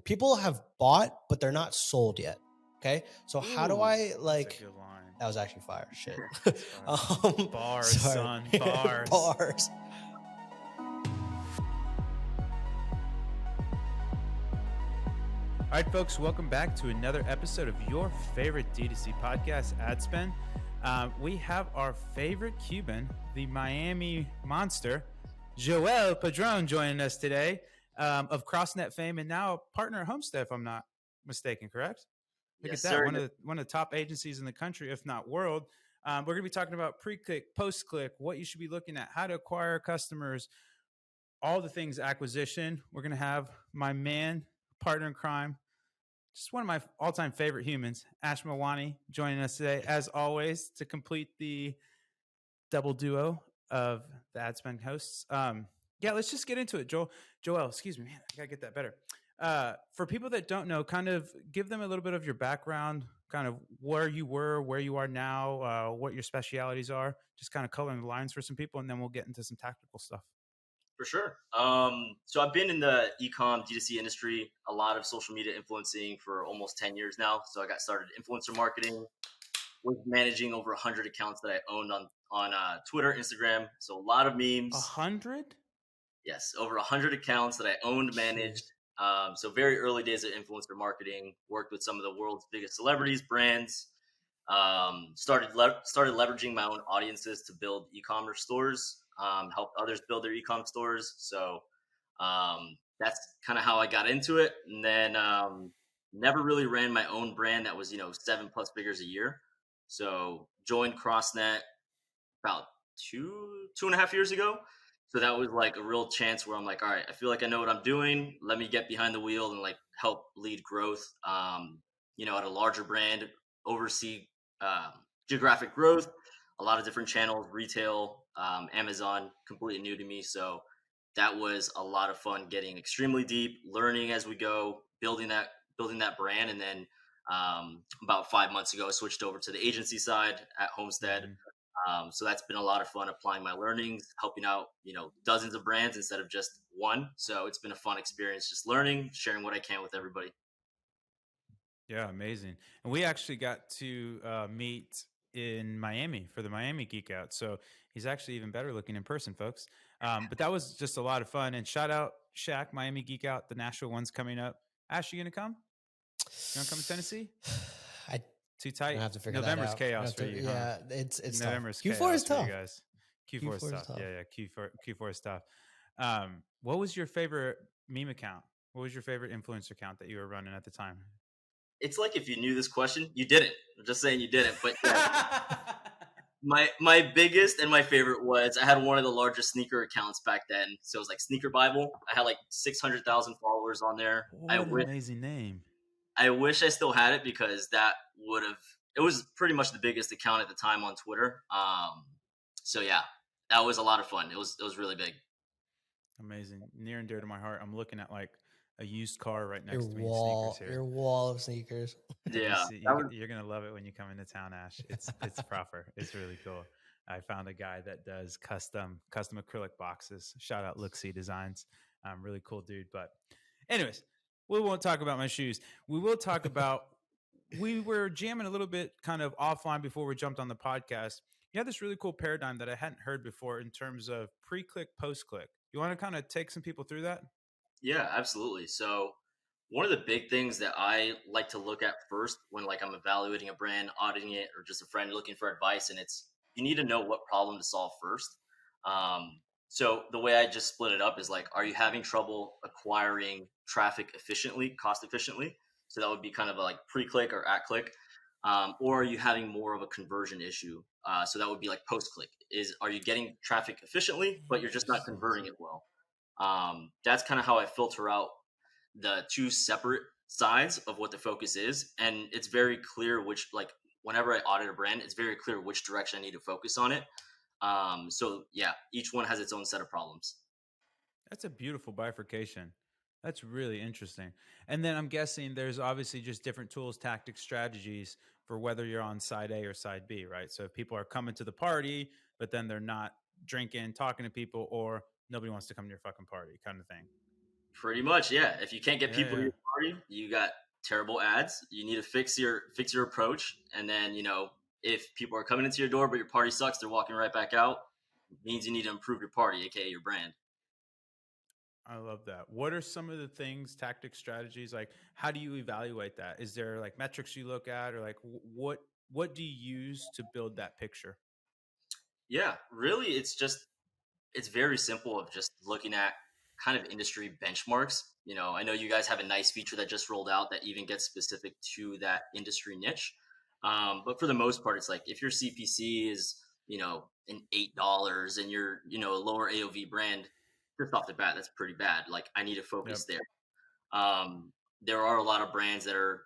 people have bought, but they're not sold yet. Okay. So how do I like, That's a good line. that was actually fire. Shit. Bars, sorry. son. Bars. Bars. All right, folks, welcome back to another episode of your favorite D2C podcast, Ad Spend. We have our favorite Cuban, the Miami monster, Joel Padron, joining us today, of CrossNet fame and now a partner at Homestead, if I'm not mistaken, correct? Look Yes, at that. sir. One of the top agencies in the country, if not world. We're going to be talking about pre-click, post-click, what you should be looking at, how to acquire customers, all the things acquisition. We're going to have my man, partner in crime, just one of my all-time favorite humans, Ash Mawani, joining us today, as always, to complete the double duo of the Ad Spend hosts. Yeah, let's just get into it, Joel, excuse me, man, I gotta get that better. For people that don't know, kind of give them a little bit of your background, kind of where you were, where you are now, what your specialities are, just kind of coloring the lines for some people, and then we'll get into some tactical stuff. For sure. So I've been in the e-com D2C industry, a lot of social media influencing for almost 10 years now. So I got started influencer marketing, was managing over 100 accounts that I owned on Twitter, Instagram. So a lot of memes. 100? Yes, over 100 accounts that I owned, managed. So very early days of influencer marketing, worked with some of the world's biggest celebrities, brands. Started leveraging my own audiences to build e-commerce stores, helped others build their e-com stores. So that's kind of how I got into it. And then never really ran my own brand that was 7+ figures a year. So joined CrossNet about 2.5 years ago. So that was like a real chance where I'm like, all right, I feel like I know what I'm doing. Let me get behind the wheel and like help lead growth. At a larger brand, oversee geographic growth, a lot of different channels, retail, Amazon, completely new to me. So that was a lot of fun, getting extremely deep, learning as we go, building that brand. And then about 5 months ago, I switched over to the agency side at Homestead. Mm-hmm. So that's been a lot of fun, applying my learnings, helping out, dozens of brands instead of just one. So it's been a fun experience, just learning, sharing what I can with everybody. Yeah, amazing. And we actually got to meet in Miami for the Miami Geek Out. So he's actually even better looking in person, folks. But that was just a lot of fun. And shout out Shaq, Miami Geek Out. The Nashville one's coming up. Ash, you going to come? You want to come to Tennessee? Too tight. I have to figure November's that out. chaos for you. Yeah, huh? it's November's tough. Q4 chaos is tough. for you guys. Q4 is tough. Yeah. Q4 is tough. What was your favorite meme account? What was your favorite influencer account that you were running at the time? It's like, if you knew this question, you didn't. I'm just saying you didn't. But my biggest and my favorite was, I had one of the largest sneaker accounts back then. So it was like Sneaker Bible. I had like 600,000 followers on there. What an amazing name. I wish I still had it, because it was pretty much the biggest account at the time on Twitter. So yeah, that was a lot of fun. It was really big. Amazing. Near and dear to my heart. I'm looking at like a used car right next your to me. Wall, your wall of sneakers. Yeah, you're gonna love it when you come into town, Ash. It's proper. It's really cool. I found a guy that does custom acrylic boxes. Shout out Look-See Designs. Really cool dude. But anyways, we won't talk about my shoes. We will talk about, we were jamming a little bit kind of offline before we jumped on the podcast. You had this really cool paradigm that I hadn't heard before in terms of pre-click, post-click. You want to kind of take some people through that? Yeah, absolutely. So one of the big things that I like to look at first when like I'm evaluating a brand, auditing it, or just a friend looking for advice, and it's, you need to know what problem to solve first. So the way I just split it up is like, are you having trouble acquiring traffic efficiently, cost efficiently? So that would be kind of a like pre-click or at-click. Or are you having more of a conversion issue? So that would be like post-click. Are you getting traffic efficiently, but you're just not converting it well? That's kind of how I filter out the two separate sides of what the focus is. And it's very clear which, like, whenever I audit a brand, it's very clear which direction I need to focus on it. So yeah, each one has its own set of problems. That's a beautiful bifurcation. That's really interesting. And then I'm guessing there's obviously just different tools, tactics, strategies for whether you're on side A or side B, right? So if people are coming to the party, but then they're not drinking, talking to people, or nobody wants to come to your fucking party kind of thing. Pretty much, yeah. If you can't get people to your party, you got terrible ads. You need to fix your approach, and then if people are coming into your door but your party sucks, they're walking right back out. It means you need to improve your party, aka your brand. I love that. What are some of the things, tactics, strategies? Like, how do you evaluate that? Is there like metrics you look at, or like what do you use to build that picture? Yeah, really, it's very simple of just looking at kind of industry benchmarks. I know you guys have a nice feature that just rolled out that even gets specific to that industry niche. But for the most part, it's like if your CPC is, an $8 and you're, a lower AOV brand, just off the bat, that's pretty bad. Like I need to Yep. focus there. um, there are a lot of brands that are,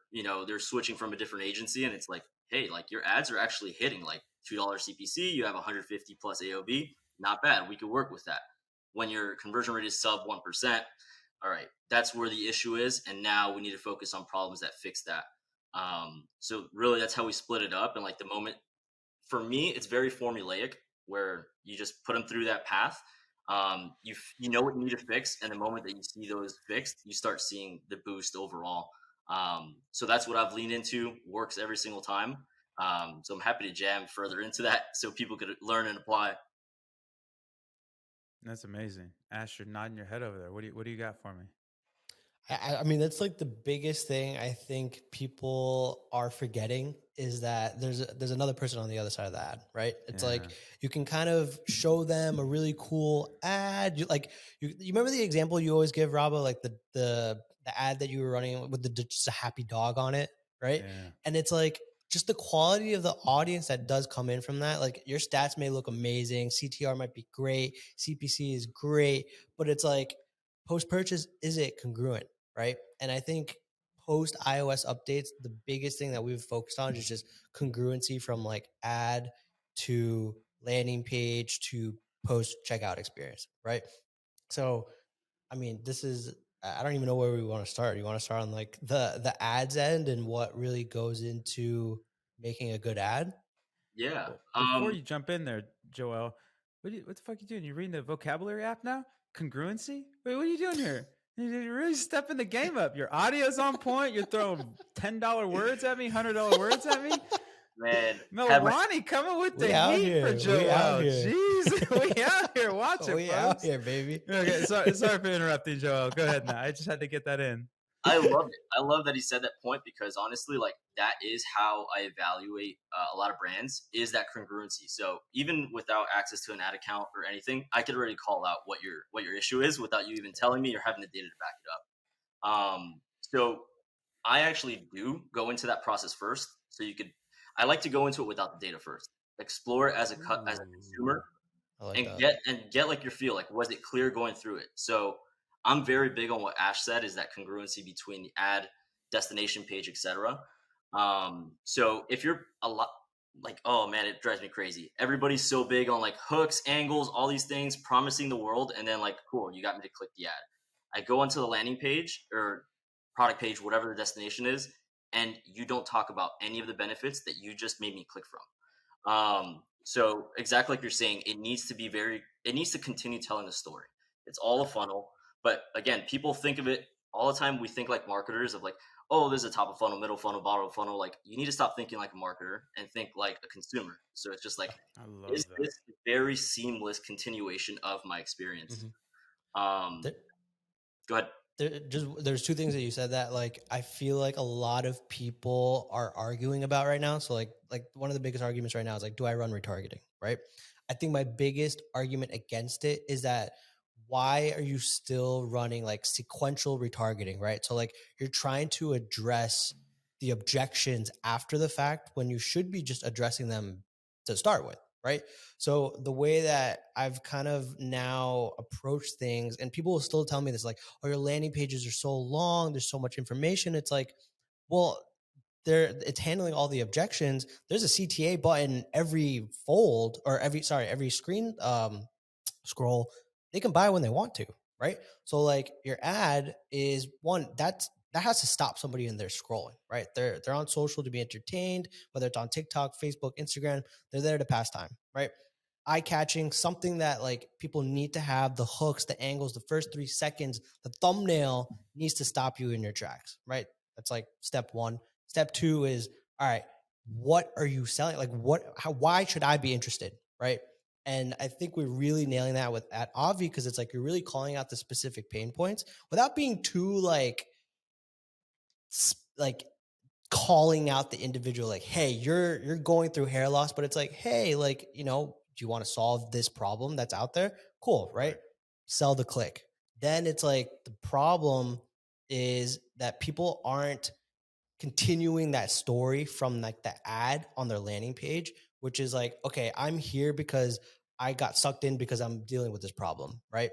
they're switching from a different agency, and it's like, hey, like your ads are actually hitting like $2 CPC, you have 150 plus AOV, not bad. We could work with that. When your conversion rate is sub 1%, all right, that's where the issue is, and now we need to focus on problems that fix that. So really, that's how we split it up. And like the moment for me, it's very formulaic where you just put them through that path. You know what you need to fix, and the moment that you see those fixed, you start seeing the boost overall. So that's what I've leaned into. Works every single time. So I'm happy to jam further into that so people could learn and apply. That's amazing. Ash, you're nodding your head over there. What do you got for me? I mean, that's like the biggest thing I think people are forgetting is that there's another person on the other side of the ad, right? It's Yeah. like you can kind of show them a really cool ad. You remember the example you always give, Rabo, like the ad that you were running with just a happy dog on it, right? Yeah. And it's like just the quality of the audience that does come in from that. Like your stats may look amazing, CTR might be great, CPC is great, but it's like post purchase, is it congruent? Right. And I think post iOS updates, the biggest thing that we've focused on is just congruency from like ad to landing page to post checkout experience. Right. So, I mean, I don't even know where we want to start. You want to start on like the ads end and what really goes into making a good ad? Yeah. Well, before you jump in there, Joel, what the fuck are you doing? You reading the vocabulary app now? Congruency? Wait, what are you doing here? You're really stepping the game up. Your audio's on point. You're throwing $10 words at me, $100 words at me. Man, have my Milwani coming with the We out heat for here. We out Joel. here. Jeez, we out here. Watch it, We out folks. here, baby. Okay, sorry for interrupting, Joel. Go ahead now. I just had to get that in. I love it. I love that he said that point because honestly, like that is how I evaluate a lot of brands is that congruency. So even without access to an ad account or anything, I could already call out what your issue is without you even telling me or having the data to back it up. So I actually do go into that process first. So you could, I like to go into it without the data first. Explore it as a consumer I like and that. get like your feel, like was it clear going through it. So I'm very big on what Ash said is that congruency between the ad, destination page, etc. So if you're a lot, like, oh man, it drives me crazy, everybody's so big on like hooks, angles, all these things promising the world, and then like, cool, you got me to click the ad. I go onto the landing page or product page, whatever the destination is, and you don't talk about any of the benefits that you just made me click from. So exactly like you're saying, it needs to continue telling the story. It's all a funnel. But again, people think of it all the time. We think like marketers of like, oh, there's a top of funnel, middle funnel, bottom of funnel. Like you need to stop thinking like a marketer and think like a consumer. So it's just like, I love is that. this a very seamless continuation of my experience? Mhm. Um, go ahead. There's two things that you said that like I feel like a lot of people are arguing about right now. So like one of the biggest arguments right now is like, do I run retargeting? Right. I think my biggest argument against it is that why are you still running like sequential retargeting? Right. So like you're trying to address the objections after the fact when you should be just addressing them to start with. Right. So the way that I've kind of now approached things, and people will still tell me this, like, oh, your landing pages are so long, there's so much information. It's like, well, it's handling all the objections. There's a CTA button every fold or every screen scroll. They can buy when they want to, right? So like your ad is one that has to stop somebody in their scrolling, right? They're on social to be entertained, whether it's on TikTok, Facebook, Instagram, they're there to pass time, right? eye catching, something that like people need to have, the hooks, the angles, the first 3 seconds, the thumbnail needs to stop you in your tracks, right? That's like step one. Step two is, all right, what are you selling? Like why should I be interested? Right. And I think we're really nailing that with at Avi, because it's like you're really calling out the specific pain points without being too like calling out the individual, like, hey, you're going through hair loss, but it's like, hey, like, do you want to solve this problem that's out there? Cool, right? Right. Sell the click. Then it's like the problem is that people aren't continuing that story from like the ad on their landing page, which is like, okay, I'm here because I got sucked in because I'm dealing with this problem, right?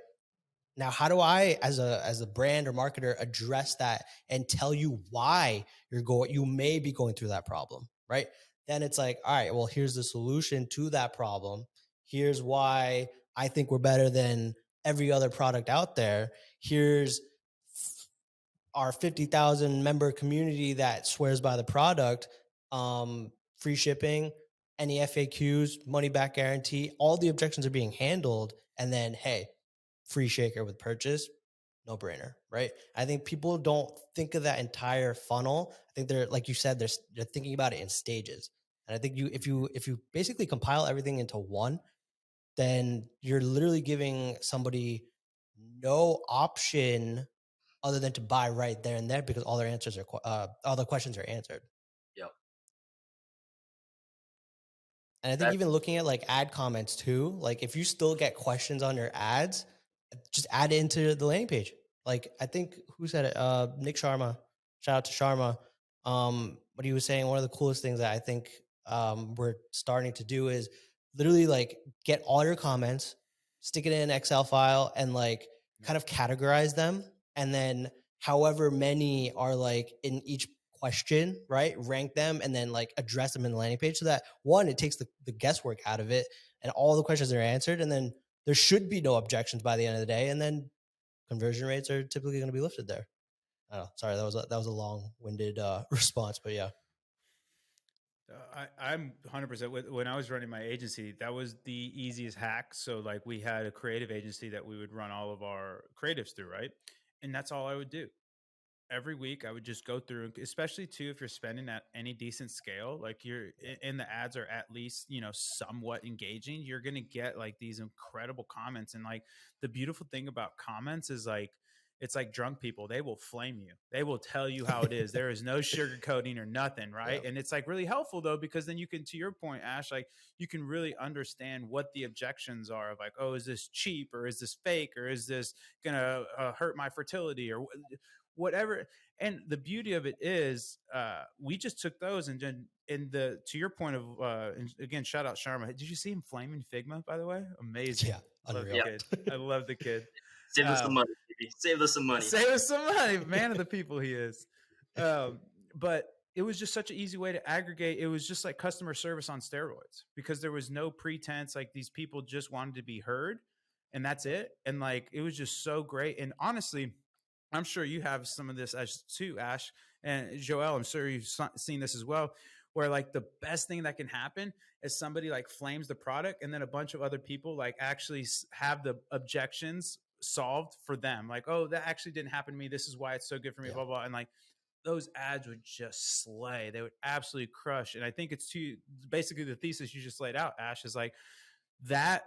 Now, how do I, as a brand or marketer, address that and tell you why you may be going through that problem, right? Then it's like, all right, well, here's the solution to that problem. Here's why I think we're better than every other product out there. Here's our 50,000 member community that swears by the product. Free shipping, any FAQs, money back guarantee, all the objections are being handled. And then, hey, free shaker with purchase, no brainer, right? I think people don't think of that entire funnel. I think they're, like you said, they're thinking about it in stages. And I think if you basically compile everything into one, then you're literally giving somebody no option other than to buy right there and there, because all the questions are answered. Yep. And I think That's even looking at like ad comments too, like if you still get questions on your ads, just add it into the landing page. Like I think who said it? Nick Sharma. Shout out to Sharma. What he was saying, one of the coolest things that I think we're starting to do is literally like get all your comments, stick it in an Excel file, and like kind of categorize them, and then however many are like in each question, right? Rank them and then like address them in the landing page, so that one, it takes the guesswork out of it and all the questions are answered. And then there should be no objections by the end of the day. And then conversion rates are typically going to be lifted there. I don't know. Sorry, that was a long-winded response, but yeah. I'm 100% when I was running my agency, that was the easiest hack. So like we had a creative agency that we would run all of our creatives through, right? And that's all I would do. Every week I would just go through, especially too if you're spending at any decent scale, like and the ads are at least, somewhat engaging, you're going to get like these incredible comments. And like the beautiful thing about comments is like it's like drunk people, they will flame you, they will tell you how it is, there is no sugarcoating or nothing, Yeah. right? And it's like really helpful though, because then you can, to your point, Ash, like you can really understand what the objections are of like, oh, is this cheap, or is this fake, or is this gonna hurt my fertility, or whatever. And the beauty of it is we just took those and then in the, to your point of and again, shout out Sharma, did you see him flaming Figma, by the way? Amazing. Yeah. Love the Unreal. yeah. kid. I love the kid. Save us some um, money, baby. Save us some money. Save us some money, man of the people he is. But it was just such an easy way to aggregate. It was just like customer service on steroids, because there was no pretense, like these people just wanted to be heard, and that's it. And like it was just so great. And honestly, I'm sure you have some of this as too, Ash and Joel. I'm sure you've seen this as well, where like the best thing that can happen is somebody like flames the product, and then a bunch of other people like actually have the objections solved for them. Like, oh, that actually didn't happen to me. This is why it's so good for me. Yeah. Blah blah. And like those ads would just slay. They would absolutely crush. And I think it's too basically the thesis you just laid out, Ash, is like that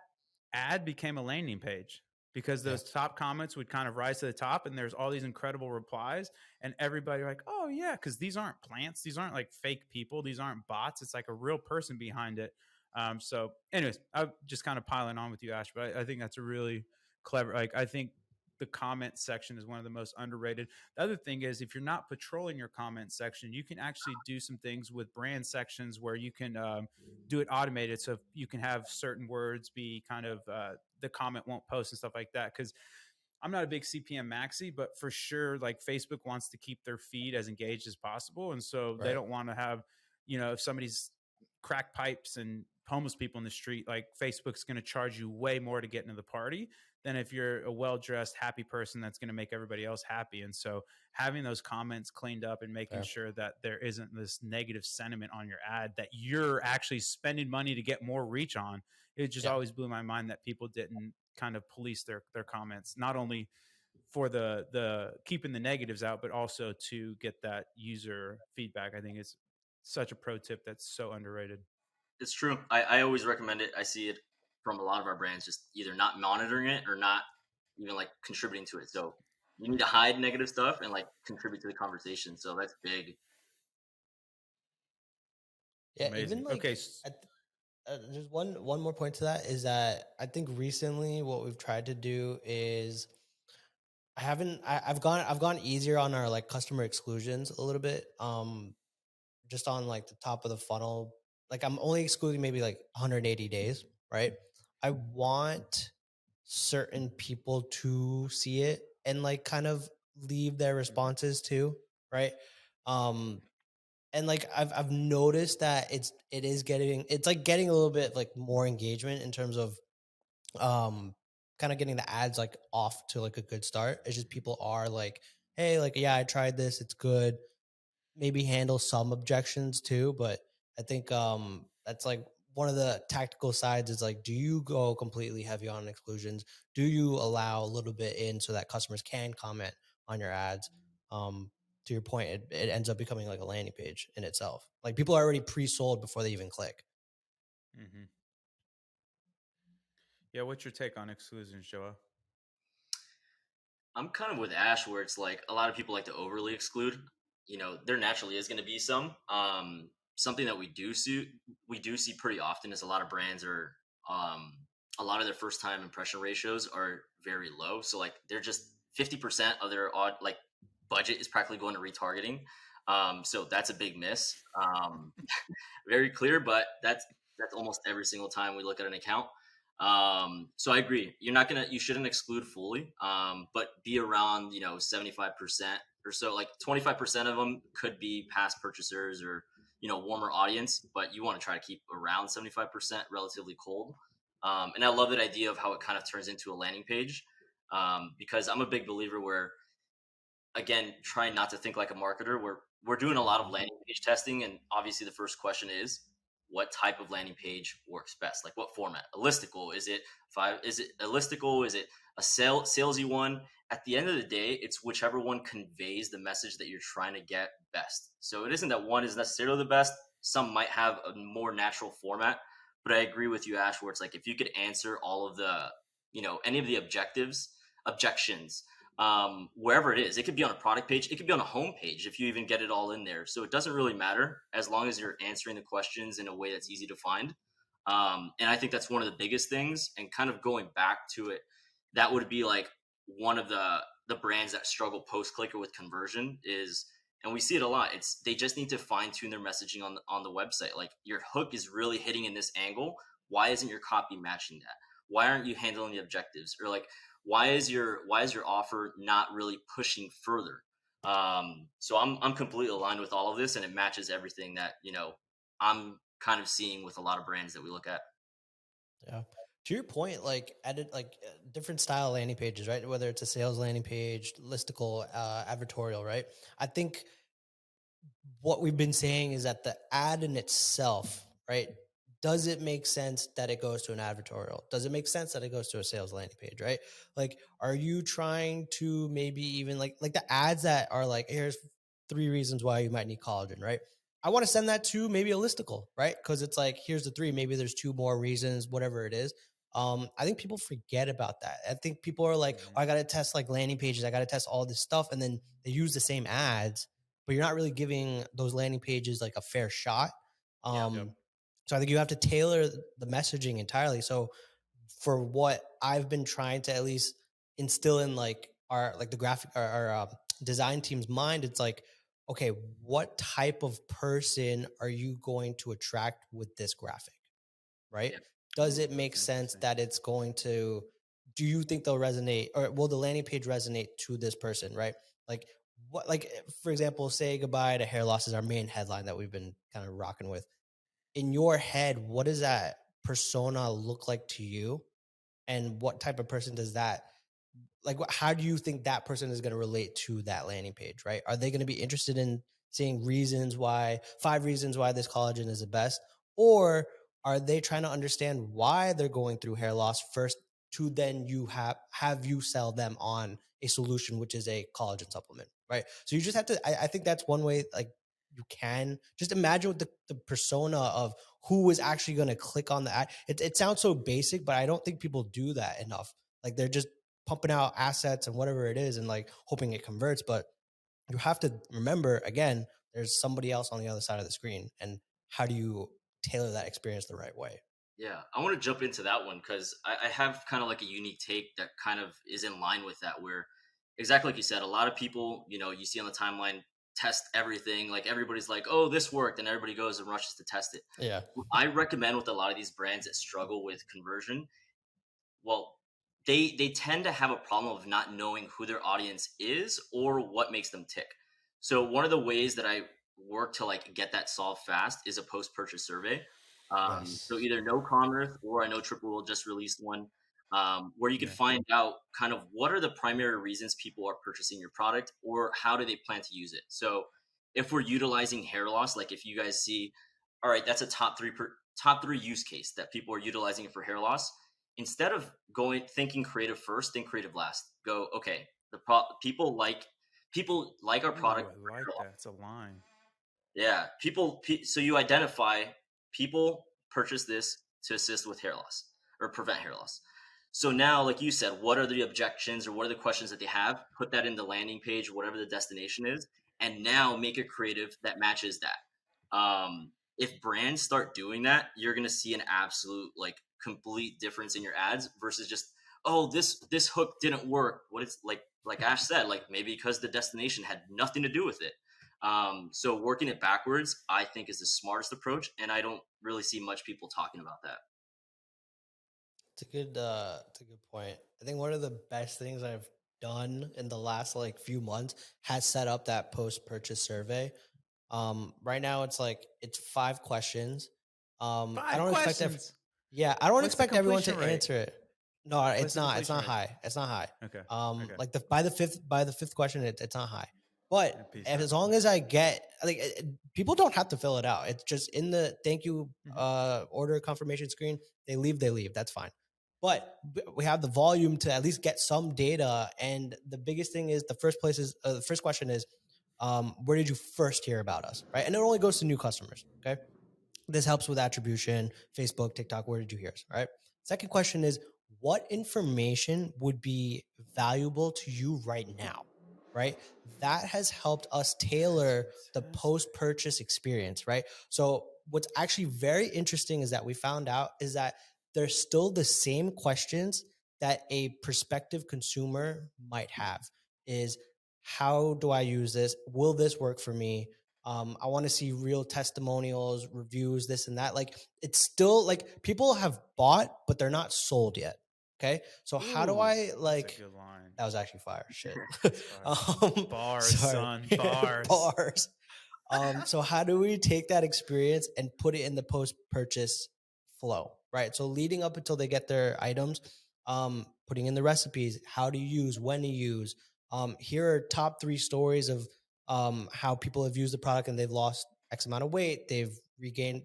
ad became a landing page, because Yeah. those top comments would kind of rise to the top, and there's all these incredible replies, and everybody like, oh yeah, because these aren't plants, these aren't like fake people, these aren't bots, it's like a real person behind it. So anyways, I'm just kind of piling on with you, Ash, but I think that's a really clever, like I think the comment section is one of the most underrated. The other thing is, if you're not patrolling your comment section, you can actually do some things with brand sections where you can do it automated. So you can have certain words be kind of the comment won't post and stuff like that. Because I'm not a big CPM maxi, but for sure, like Facebook wants to keep their feed as engaged as possible, and so they Right. don't want to have, if somebody's crack pipes and homeless people in the street, like Facebook's going to charge you way more to get into the party than if you're a well-dressed, happy person that's going to make everybody else happy. And so having those comments cleaned up and making Fair. sure that there isn't this negative sentiment on your ad that you're actually spending money to get more reach on, it just Yeah. always blew my mind that people didn't kind of police their comments, not only for the keeping the negatives out, but also to get that user feedback. I think it's such a pro tip that's so underrated. It's true. I always recommend it. I see it from a lot of our brands, just either not monitoring it or not even like contributing to it. So you need to hide negative stuff and like contribute to the conversation. So that's big. Yeah, even Amazing. like Okay. there's one more point to that is that I think recently what we've tried to do is I've gone easier on our like customer exclusions a little bit. Just on like the top of the funnel. Like I'm only excluding maybe like 180 days, right? I want certain people to see it and like kind of leave their Mhm. responses too, right? Um and like I've noticed that it is getting it's like getting a little bit like more engagement in terms of um kind of getting the ads like off to like a good start. It's just people are like, hey, like yeah, I tried this, it's good, maybe handle some objections too. But I think that's like one of the tactical sides is like, do you go completely heavy on exclusions? Do you allow a little bit in so that customers can comment on your ads? To your point, it ends up becoming like a landing page in itself. Like people are already pre-sold before they even click. Mhm. Yeah. What's your take on exclusions, Joa? I'm kind of with Ash where it's like a lot of people like to overly exclude. You know, there naturally is going to be some. Something that we do see pretty often is a lot of brands are um, a lot of their first time impression ratios are very low. So like they're just 50% of their like budget is practically going to retargeting. So that's a big miss. Very clear, but that's almost every single time we look at an account. So I agree. You shouldn't exclude fully, but be around 75% or so. Like 25% of them could be past purchasers or warmer audience, but you want to try to keep around 75% relatively cold. And I love that idea of how it kind of turns into a landing page, because I'm a big believer where again, trying not to think like a marketer. We're doing a lot of Mhm. landing page testing, and obviously the first question is what type of landing page works best? Like what format? A listicle? Is it five? Is it a listicle? Is it a salesy one? At the end of the day, it's whichever one conveys the message that you're trying to get best. So it isn't that one is necessarily the best. Some might have a more natural format, but I agree with you, Ash, where it's like if you could answer all of the, any of the objections, wherever it is. It could be on a product page, it could be on a home page if you even get it all in there. So it doesn't really matter as long as you're answering the questions in a way that's easy to find. And I think that's one of the biggest things. And kind of going back to it, that would be like one of the brands that struggle post clicker with conversion is, and we see it a lot. It's they just need to fine tune their messaging on the website. Like your hook is really hitting in this angle. Why isn't your copy matching that? Why aren't you handling the objectives? Or like why is your offer not really pushing further? So I'm completely aligned with all of this, and it matches everything that I'm kind of seeing with a lot of brands that we look at. Yeah. To your point, like added like different style landing pages, right? Whether it's a sales landing page, listicle, advertorial, right? I think what we've been saying is that the ad in itself, right? Does it make sense that it goes to an advertorial? Does it make sense that it goes to a sales landing page, right? Like, are you trying to maybe even like the ads that are like, here's 3 reasons why you might need collagen, right? I want to send that to maybe a listicle, right? Because it's like, here's the three, maybe there's two more reasons, whatever it is. I think people forget about that. I think people are like, Mhm. oh, I got to test like landing pages, I got to test all this stuff, and then they use the same ads, but you're not really giving those landing pages like a fair shot. Yeah. Yep. So I think you have to tailor the messaging entirely. So for what I've been trying to at least instill in like our like the graphic our design team's mind, it's like, okay, what type of person are you going to attract with this graphic? Right? Yeah. Does Ooh, it make that's sense interesting. that it's going to, do you think they'll resonate or will the landing page resonate to this person, right? Like what, like for example, say goodbye to hair loss is our main headline that we've been kind of rocking with. in your head, what does that persona look like to you? And what type of person does that, like, how do you think that person is going to relate to that landing page, right? Are they going to be interested in seeing reasons why, 5 reasons why this collagen is the best? Or are they trying to understand why they're going through hair loss first, to then you have you sell them on a solution, which is a collagen supplement, right? So you just have to, I think that's one way, like, you can just imagine what the persona of who is actually going to click on the ad. It sounds so basic, but I don't think people do that enough. Like, they're just pumping out assets and whatever it is and like hoping it converts. But you have to remember, again, there's somebody else on the other side of the screen. And how do you tailor that experience the right way? Yeah, I want to jump into that one because I have kind of like a unique take that kind of is in line with that. Where exactly like you said, a lot of people, you see on the timeline, test everything. Like everybody's like, "Oh, this worked," and everybody goes and rushes to test it. Yeah. I recommend with a lot of these brands that struggle with conversion, well, they tend to have a problem of not knowing who their audience is or what makes them tick. So one of the ways that I work to like get that solved fast is a post purchase survey. So Yes. either No Commerce or I know Triple will just released one, where you can Yeah. find out kind of what are the primary reasons people are purchasing your product or how do they plan to use it. So if we're utilizing hair loss, like if you guys see, all right, that's a top three use case that people are utilizing it for hair loss, instead of going thinking creative first, think creative last. Go, okay, people like our Ooh, product. I like that. It's a line. Yeah, so you identify people purchase this to assist with hair loss or prevent hair loss. So now, like you said, what are the objections or what are the questions that they have? Put that in the landing page, whatever the destination is, and now make it creative that matches that. If brands start doing that, you're gonna see an absolute like complete difference in your ads versus just, oh, this hook didn't work. What it's like Ash said, like maybe because the destination had nothing to do with it. So working it backwards, I think, is the smartest approach, and I don't really see much people talking about that. It's a good point. I think one of the best things I've done in the last like few months has set up that post purchase survey. Right now it's like it's 5 questions. I Five don't expect questions. yeah, I don't What's the expect everyone completion to rate? answer it. No, What's it's the not. It's completion not rate? high. It's not high. Okay. Okay. Like the by the fifth question, it's not high. But And peace out. as long as I get like people don't have to fill it out. It's just in the thank you Hmm. order confirmation screen. They leave. That's fine. But we have the volume to at least get some data. And the biggest thing is the first question is, where did you first hear about us, right? And it only goes to new customers. Okay, this helps with attribution, Facebook, TikTok. Where did you hear us? All right. Second question is, what information would be valuable to you right now? Right. That has helped us That's tailor the fantastic. post purchase experience. Right. So, what's actually very interesting is that we found out is that there's still the same questions that a prospective consumer might have is, how do I use this? Will this work for me? I want to see real testimonials, reviews, this and that. Like, it's still like people have bought, but they're not sold yet. Okay. So how do Ooh, I that's a like, good line. that was actually fire. Shit. That's fire. Bars, Sorry. son. Bars. Bars. So how do we take that experience and put it in the post purchase flow, right? So leading up until they get their items, putting in the recipes, how to use, when to use. Here are top 3 stories of how people have used the product and they've lost X amount of weight, they've regained,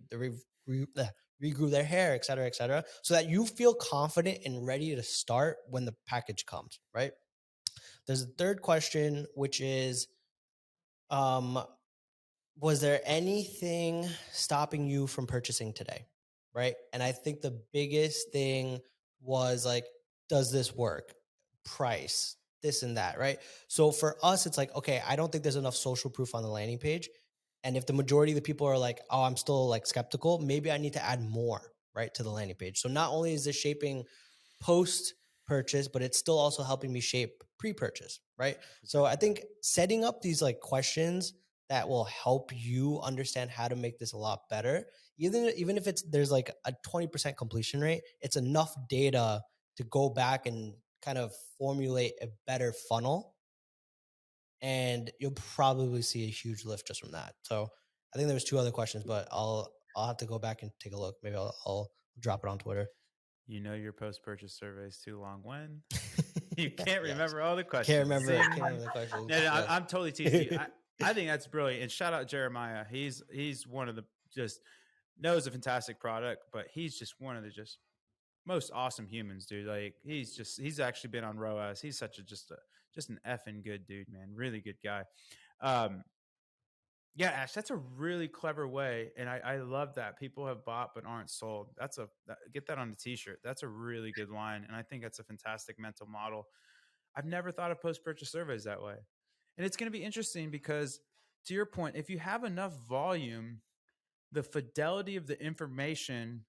regrew their hair, et cetera, et cetera, so that you feel confident and ready to start when the package comes, right? There's a third question, which is, um, was there anything stopping you from purchasing today? Right. And I think the biggest thing was like, does this work? Price, this and that. Right. So for us, it's like, okay, I don't think there's enough social proof on the landing page. And if the majority of the people are like, oh, I'm still like skeptical, maybe I need to add more, right, to the landing page. So not only is this shaping post purchase, but it's still also helping me shape pre purchase, right? So I Exactly. think setting up these like questions that will help you understand how to make this a lot better, even if it's there's like a 20% completion rate, it's enough data to go back and kind of formulate a better funnel, and you'll probably see a huge lift just from that. So I think there was 2 other questions, but I'll have to go back and take a look. Maybe I'll drop it on Twitter. You know your post-purchase survey is too long when you can't Yes. remember all the Can't questions. remember. Zing. Can't remember the questions. No, Yes. I'm totally teasing you. I think that's brilliant. And shout out Jeremiah. He's one of the just knows a fantastic product, but he's just one of the just most awesome humans, dude. Like he's actually been on ROAS. He's such a just an effing good dude, man. Really good guy. Um, yeah, Ash, that's a really clever way, and I love that people have bought but aren't sold. Get that on a t-shirt. That's a really good line, and I think that's a fantastic mental model. I've never thought of post-purchase surveys that way, and it's going to be interesting because, to your point, if you have enough volume, the fidelity of the information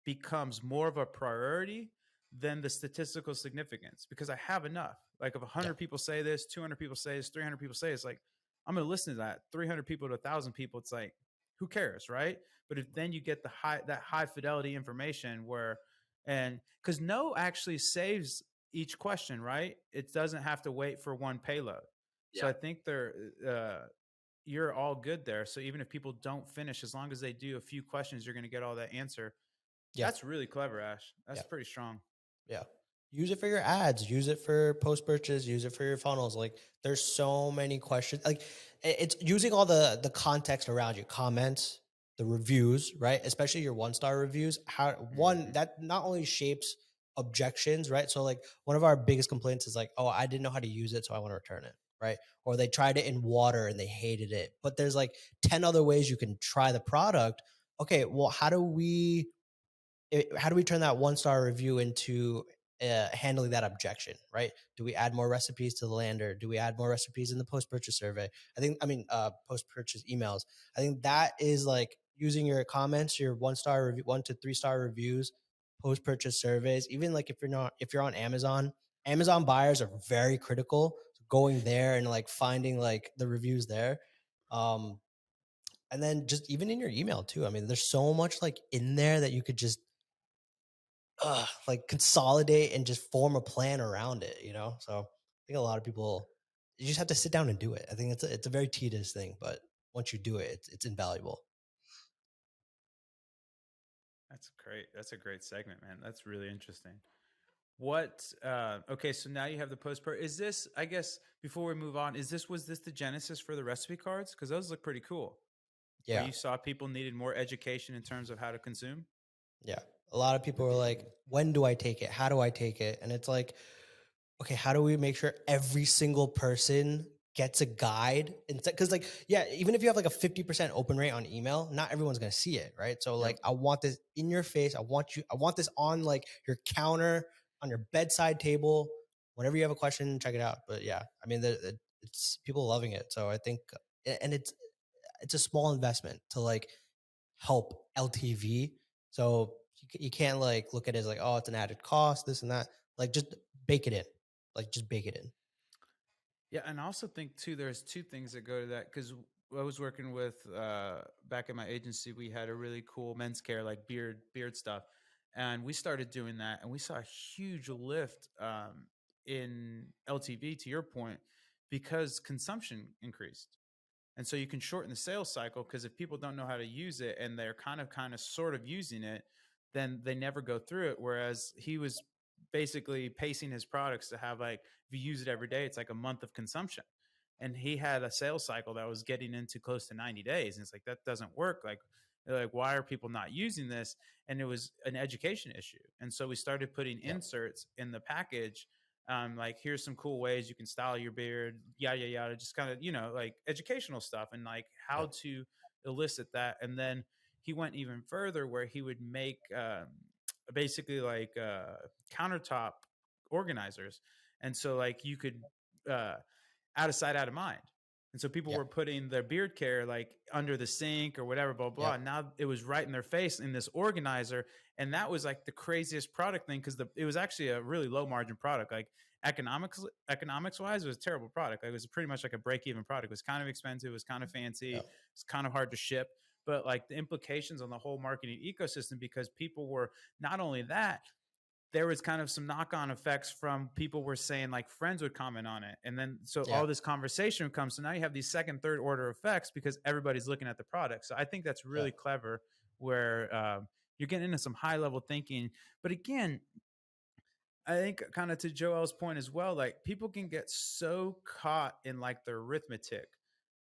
becomes more of a priority than the statistical significance because I have enough. Like if Yeah. 100 people say this, 200 people say this, 300 people say it's like I'm going to listen to that. 300 people to 1,000 people, it's like who cares, right? But if then you get that high fidelity information where and cuz no actually saves each question, right? It doesn't have to wait for one payload. So Yeah. I think you're all good there. So even if people don't finish, as long as they do a few questions, you're going to get all that answer. Yeah. That's really clever, Ash. That's Yeah. pretty strong. Yeah. Use it for your ads, use it for post purchase, use it for your funnels. Like there's so many questions. Like it's using all the context around you, comments, the reviews, right? Especially your 1-star reviews. How one Mhm. that not only shapes objections, right? So like one of our biggest complaints is like, oh, I didn't know how to use it, so I want to return it, right? Or they tried it in water and they hated it. But there's like 10 other ways you can try the product. Okay, well, how do we turn that 1-star review into handling that objection, right? Do we add more recipes to the lander? Do we add more recipes in the post-purchase survey? Post-purchase emails. I think that is like using your comments, your 1-star review, 1 to 3 star reviews, post-purchase surveys. Even like if you're on Amazon, Amazon buyers are very critical. Going there and like finding like the reviews there. Um, and then just even in your email too. I mean, there's so much like in there that you could just like consolidate and just form a plan around it, you know? So I think a lot of people, you just have to sit down and do it. I think it's a very tedious thing, but once you do it, it's invaluable. That's great. That's a great segment, man. That's really interesting. Okay, so now you have the post per is this, I guess before we move on, was this the genesis for the recipe cards? Because those look pretty cool. Where Yeah. you saw people needed more education in terms of how to consume. Yeah. A lot of people are like, when do I take it? How do I take it? And it's like, okay, how do we make sure every single person gets a guide? Because, like, yeah, even if you have like a 50% open rate on email, not everyone's going to see it, right? So, Yep. like, I want this in your face. I want this on like your counter, on your bedside table. Whenever you have a question, check it out. But yeah, I mean, it's people loving it. So I think, and it's a small investment to like help LTV. So you can't like look at it as like, oh, it's an added cost, this and that. Like just bake it in. Like just bake it in. Yeah, and I also think too, there's two things that go to that because I was working with back at my agency, we had a really cool men's care like beard stuff, and we started doing that, and we saw a huge lift in LTV. To your point, because consumption increased. And so you can shorten the sales cycle because if people don't know how to use it and they're kind of sort of using it, then they never go through it. Whereas he was basically pacing his products to have like, if you use it every day, it's like a month of consumption. And he had a sales cycle that was getting into close to 90 days. And it's like, that doesn't work. Like, why are people not using this? And it was an education issue. And so we started putting Yeah. inserts in the package, like here's some cool ways you can style your beard, yada yada yada, just kind of like educational stuff and like Yeah. how to elicit that. And then he went even further where he would make basically like countertop organizers, and so like you could uh, out of sight, out of mind. And so people Yeah. were putting their beard care like under the sink or whatever, blah, blah. Yeah. And now it was right in their face in this organizer. And that was like the craziest product thing because it was actually a really low margin product. Like economics wise, it was a terrible product. Like, it was pretty much like a break even product. It was kind of expensive. It was kind of fancy. Yeah. It's kind of hard to ship. But like the implications on the whole marketing ecosystem, because people were not only that, there was kind of some knock-on effects from people were saying like friends would comment on it. And then so Yeah. all this conversation would come. So now you have these second, third order effects because everybody's looking at the product. So I think that's really clever where you're getting into some high level thinking. But again, I think kind of to Joel's point as well, like people can get so caught in like the arithmetic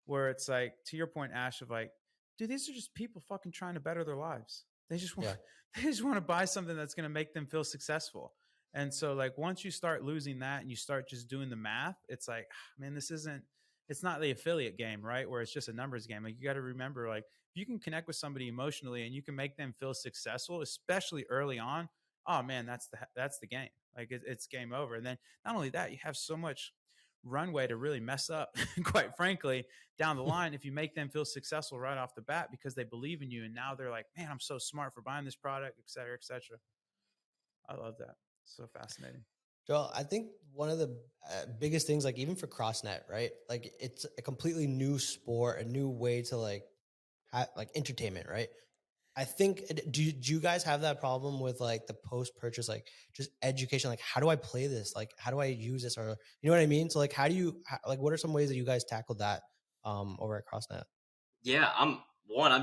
where it's like, to your point, Ash, of like, dude, these are just people fucking trying to better their lives. They just want Yeah. they just want to buy something that's going to make them feel successful. And so like once you start losing that and you start just doing the math, it's like, man, this isn't it's not the affiliate game, right? Where it's just a numbers game. Like you got to remember, like if you can connect with somebody emotionally and you can make them feel successful, especially early on, oh man, that's the game. Like it's game over. And then not only that, you have so much runway to really mess up, quite frankly, down the line if you make them feel successful right off the bat because they believe in you. And now they're like, man, I'm so smart for buying this product, et cetera, et cetera. I love that. So fascinating. Joel, I think one of the biggest things, like even for CrossNet, right? Like it's a completely new sport, a new way to like like entertainment, right? I think do you guys have that problem with like the post purchase, like just education, like how do I play this, like how do I use this, or you know what I mean? So like how do you like what are some ways that you guys tackled that over at CrossNet? Yeah, I'm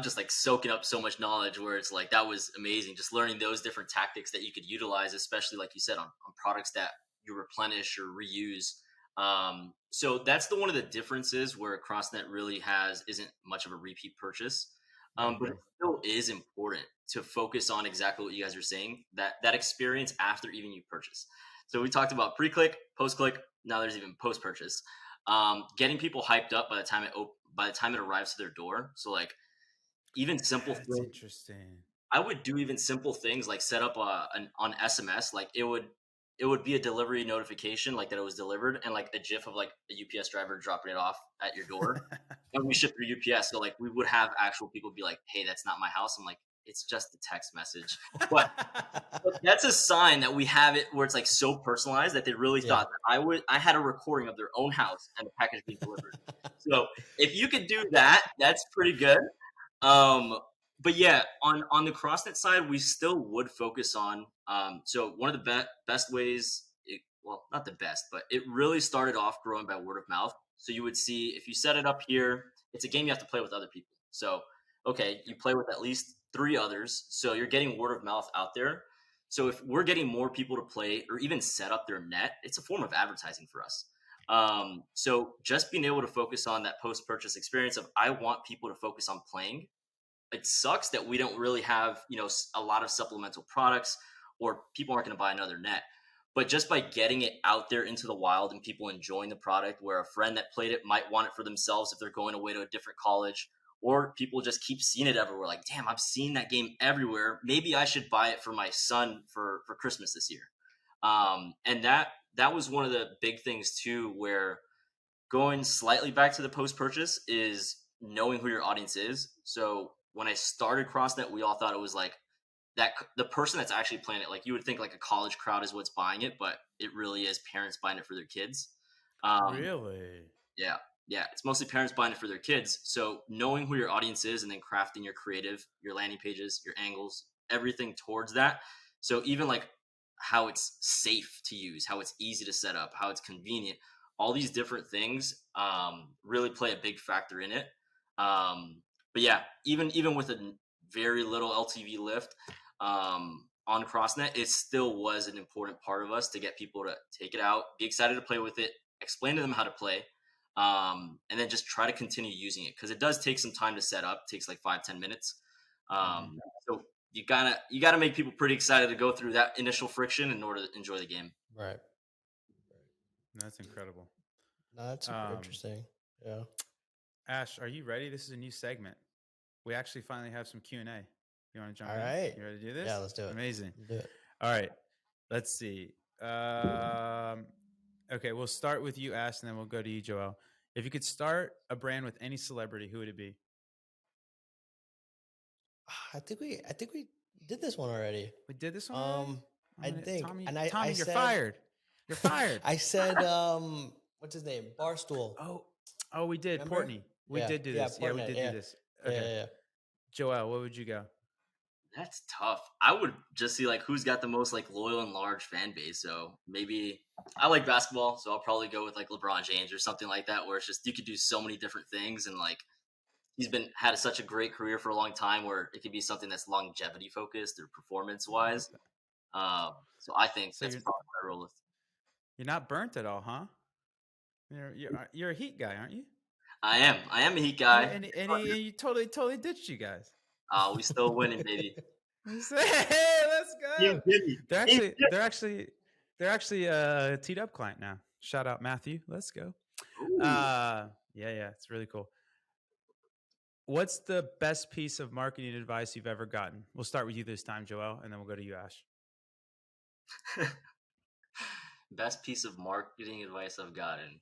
just like soaking up so much knowledge where it's like that was amazing. Just learning those different tactics that you could utilize, especially like you said on products that you replenish or reuse. So that's the one of the differences where CrossNet really has isn't much of a repeat purchase. I But it agree. still is important to focus on exactly what you guys are saying, that experience after even you purchase. So we talked about pre-click, post-click, now there's even post-purchase. Getting people hyped up by the time it arrives to their door. So like even simple That's things, interesting. I would do even simple things like set up on SMS. Like it would be a delivery notification like that it was delivered and like a GIF of like a UPS driver dropping it off at your door. And we ship through UPS, so like we would have actual people be like, "Hey, that's not my house." I'm like, "It's just a text message," but that's a sign that we have it where it's like so personalized that they really Yeah. thought that I had a recording of their own house and the package being delivered. So if you could do that, that's pretty good. Um, but yeah, on the CrossNet side, we still would focus on. So one of the best ways, well, not the best, but it really started off growing by word of mouth. So you would see if you set it up here, it's a game you have to play with other people. So okay, you play with at least three others, so you're getting word of mouth out there. So if we're getting more people to play or even set up their net, it's a form of advertising for us. So just being able to focus on that post purchase experience of I want people to focus on playing. It sucks that we don't really have a lot of supplemental products or people aren't going to buy another net, but just by getting it out there into the wild and people enjoying the product where a friend that played it might want it for themselves if they're going away to a different college, or people just keep seeing it everywhere like, damn, I'm seeing that game everywhere, maybe I should buy it for my son for Christmas this year. And that was one of the big things too, where going slightly back to the post purchase is knowing who your audience is. So when I started CrossNet, we all thought it was like that the person that's actually playing it. Like you would think like a college crowd is what's buying it, but it really is parents buying it for their kids. Um, Really? yeah. Yeah. It's mostly parents buying it for their kids. So knowing who your audience is and then crafting your creative, your landing pages, your angles, everything towards that. So even like how it's safe to use, how it's easy to set up, how it's convenient, all these different things really play a big factor in it. But yeah, even with a very little LTV lift on CrossNet, it still was an important part of us to get people to take it out, be excited to play with it, explain to them how to play, and then just try to continue using it because it does take some time to set up. It takes like 5-10 minutes. Mhm. So you gotta make people pretty excited to go through that initial friction in order to enjoy the game. Right. That's incredible. No, that's super Um, interesting. Yeah. Ash, are you ready? This is a new segment. We actually finally have some Q&A. You want to jump All in? right. You ready to do Yeah, this? let's do it. Amazing. Let's do it. All right. Let's see. Okay, we'll start with you, Ash, and then we'll go to you, Joel. If you could start a brand with any celebrity, who would it be? I think we did this one already. We did this one already? Um, I'm I gonna think, Tommy. and I Tommy, you're said, fired. You're fired. I said, what's his name? Barstool. Oh, oh, we did. Remember? Portney. We Yeah, did do yeah, this. Yeah, we Portnet. did do Yeah, this. yeah, Okay. yeah, yeah. Joel, what would you go? That's tough. I would just see like who's got the most like loyal and large fan base. So maybe I like basketball, so I'll probably go with like LeBron James or something like that, where it's just you could do so many different things and like he's been had such a great career for a long time where it could be something that's longevity focused or performance I like wise. that. So I think So that's probably my role. you're not burnt at all, huh? You're a Heat guy, aren't you? I am. I am a Heat Yeah, guy. and you totally ditched you guys. We still winning, baby. He said, "Hey, let's Team go." Jimmy. They're Team actually Jimmy. they're actually they're actually a teed up client now. Shout out Matthew. Let's go. Ooh. Yeah, it's really cool. What's the best piece of marketing advice you've ever gotten? We'll start with you this time, Joel, and then we'll go to you, Ash. Best piece of marketing advice I've gotten.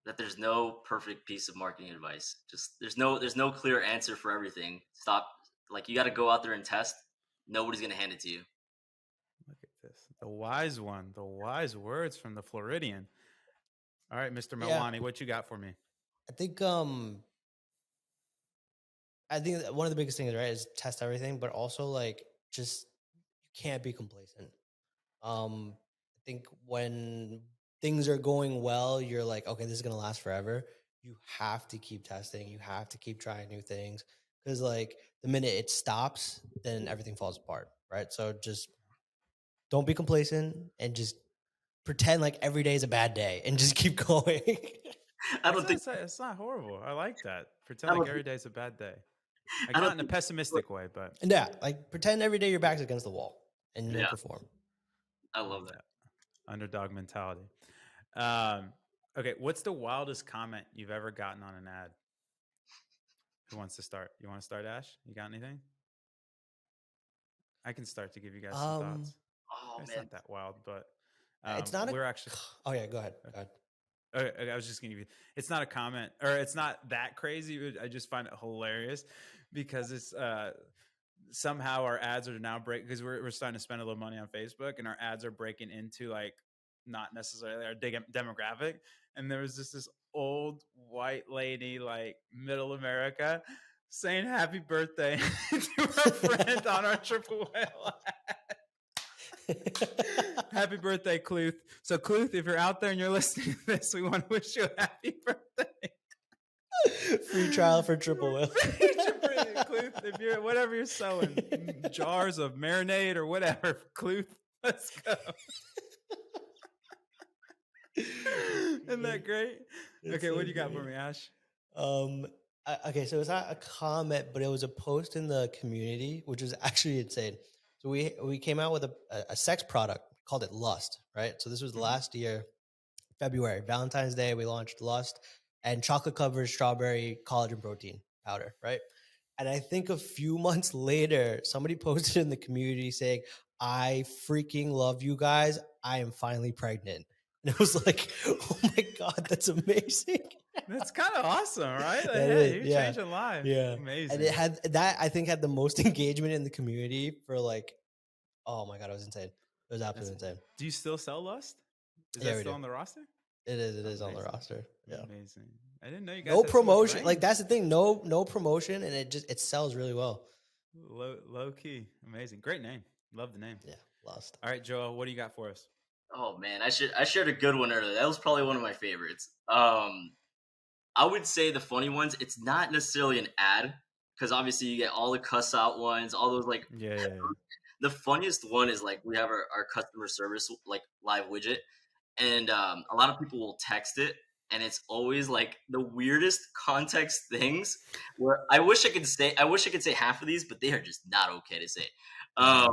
That there's no perfect piece of marketing advice. Just there's no clear answer for everything. Stop. Like you got to go out there and test. Nobody's gonna hand it to you. Look at this. The wise one, the wise words from the Floridian. All right, Mr. Yeah, Melwani, what you got for me? I think that one of the biggest things, right, is test everything, but also like just you can't be complacent. I think when things are going well, you're like, okay, this is gonna last forever. You have to keep testing. You have to keep trying new things because, like, the minute it stops, then everything falls apart, right? So just don't be complacent and just pretend like every day is a bad day and just keep going. I don't think. It's not horrible. I like that. Pretend I like don't every think. day's a bad day. Like I not don't in a think. pessimistic way, but And yeah, like pretend every day your back's against the wall and you'll Yeah, perform. I love love that. that underdog mentality. Um, okay, what's the wildest comment you've ever gotten on an ad? Who wants to start? You want to start, Ash? You got anything? I can start to give you guys some Um, thoughts. Oh It's man, not that wild, but it's not a. we're actually. Oh yeah, go ahead. Go ahead. Okay, I was just gonna give you. It's not a comment, or it's not that crazy. I just find it hilarious because it's somehow our ads are now break because we're starting to spend a little money on Facebook, and our ads are breaking into like not necessarily our demographic. And there was just this old white lady, like middle America, saying "Happy birthday" to our friend on our triple whale. Happy birthday, Cluth. So, Cluth, if you're out there and you're listening to this, we want to wish you a happy birthday. Free trial for triple whale. Cluth, if you're whatever you're selling, jars of marinade or whatever, Cluth, let's go. Isn't that great? It's Okay, so what do you got for great. me, Ash? Okay, so it's not a comment, but it was a post in the community, which is actually insane. So we came out with a sex product, called it Lust, right? So this was Mhm. last year, February, Valentine's Day. We launched Lust and chocolate covered strawberry collagen protein powder, right? And I think a few months later, somebody posted in the community saying, "I freaking love you guys. I am finally pregnant." And it was like, "Oh my god, that's amazing." That's kind of awesome, right? Like, That hey, is, you're yeah, changing lives. yeah. And it Amazing. had that, I think, had the most engagement in the community for like, oh my god, it was insane. It was That's. absolutely insane. Do you still sell Lust? Is Yeah, that we still do. on the roster? It is on the Amazing. roster. Yeah. Amazing. I didn't know you guys No had so much promotion. Like range. that's the thing. No promotion, and it sells really well. Low key. Amazing. Great name. Love the name. Yeah, Lost. All right, Joel, what do you got for us? Oh man, I shared a good one earlier. That was probably one of my favorites. I would say the funny ones. It's not necessarily an ad because obviously you get all the cuss out ones, all those like. Yeah. The funniest one is like we have our customer service like live widget, and a lot of people will text it, and it's always like the weirdest context things. Where I wish I could say half of these, but they are just not okay to say. Right.